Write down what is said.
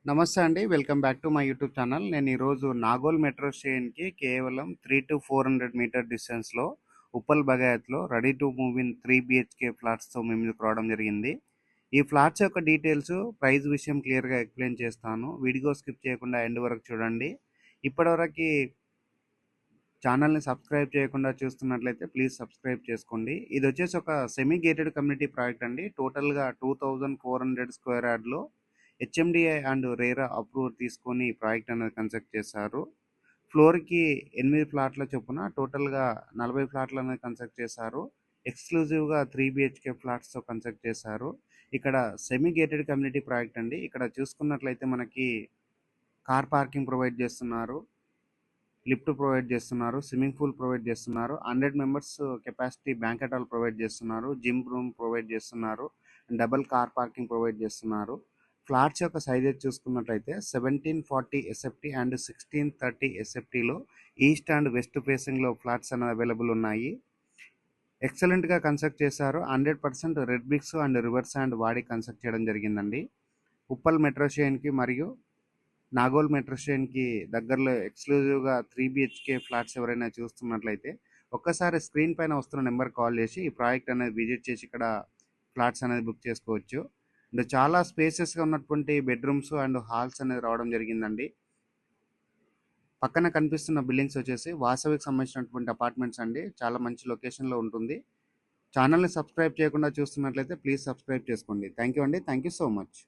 నమస్తే అండి. Welcome back to my YouTube channel. నేను ఈరోజు నాగోల్ మెట్రో స్టేషన్‌కి కేవలం 300-400 మీటర్ డిస్టెన్స్‌లో ఉప్పల్ బగాయత్‌లో ready to move in 3 BHK ఫ్లాట్స్‌తో మీ ముందుకు రావడం జరిగింది. ఈ ఫ్లాట్స్ యొక్క డీటెయిల్స్, ప్రైస్ విషయం క్లియర్‌గా ఎక్స్‌ప్లెయిన్ చేస్తాను. వీడియో స్కిప్ చేయకుండా ఎండ్ వరకు చూడండి. ఇప్పటివరకి ఛానల్‌ని సబ్స్క్రైబ్ చేయకుండా చూస్తున్నట్లయితే ప్లీజ్ సబ్స్క్రైబ్ చేసుకోండి. ఇదొచ్చేసి ఒక సెమీ గేటెడ్ కమ్యూనిటీ ప్రాజెక్ట్ అండి. టోటల్‌గా 2400 స్క్వేర్ యార్డ్‌లో హెచ్ఎండిఐ అండ్ రేరా అప్రూవల్ తీసుకొని ఈ ప్రాజెక్ట్ అనేది కన్స్ట్రక్ట్ చేశారు. ఫ్లోర్‌కి 8 ఫ్లాట్ల చొప్పున టోటల్‌గా 40 ఫ్లాట్లు అనేది కన్స్ట్రక్ట్ చేశారు. ఎక్స్‌క్లూజివ్‌గా 3 బీహెచ్‌కే ఫ్లాట్స్‌తో కన్స్ట్రక్ట్ చేశారు. ఇక్కడ సెమీ గేటెడ్ కమ్యూనిటీ ప్రాజెక్ట్ అండి. ఇక్కడ చూసుకున్నట్లయితే మనకి కార్ పార్కింగ్ ప్రొవైడ్ చేస్తున్నారు. లిఫ్ట్ ప్రొవైడ్ చేస్తున్నారు. స్విమ్మింగ్ పూల్ ప్రొవైడ్ చేస్తున్నారు. 100 members capacity banquet hall provide చేస్తున్నారు. జిమ్ రూమ్ ప్రొవైడ్ చేస్తున్నారు. డబుల్ కార్ పార్కింగ్ ప్రొవైడ్ చేస్తున్నారు. ఫ్లాట్స్ యొక్క సైజెస్ చూసుకున్నట్లయితే 1740 ఎస్ఎఫ్టీ అండ్ 1630 ఎస్ఎఫ్టీలో ఈస్ట్ అండ్ వెస్ట్ ఫేసింగ్లో ఫ్లాట్స్ అనేవి అవైలబుల్ ఉన్నాయి. ఎక్సలెంట్గా కన్స్ట్రక్ట్ చేశారు. 100% red bricks and river sand వాడి కన్స్ట్రక్ట్ చేయడం జరిగిందండి. ఉప్పల్ మెట్రో స్టేషన్కి మరియు నాగోల్ మెట్రో స్టేషన్కి దగ్గరలో ఎక్స్క్లూజివ్గా 3 బీహెచ్కే ఫ్లాట్స్ ఎవరైనా చూస్తున్నట్లయితే ఒక్కసారి స్క్రీన్ పైన వస్తున్న నెంబర్ కాల్ చేసి ఈ ప్రాజెక్ట్ అనేది విజిట్ చేసి ఇక్కడ ఫ్లాట్స్ అనేది బుక్ చేసుకోవచ్చు. అండ్ చాలా స్పేసెస్గా ఉన్నటువంటి బెడ్రూమ్స్ అండ్ హాల్స్ అనేది రావడం జరిగిందండి. పక్కన కనిపిస్తున్న బిల్డింగ్స్ వచ్చేసి వాసవికి సంబంధించినటువంటి అపార్ట్మెంట్స్ అండి. చాలా మంచి లొకేషన్లో ఉంటుంది. ఛానల్ని సబ్స్క్రైబ్ చేయకుండా చూస్తున్నట్లయితే ప్లీజ్ సబ్స్క్రైబ్ చేసుకోండి. థ్యాంక్ యూ అండి. Thank you so much.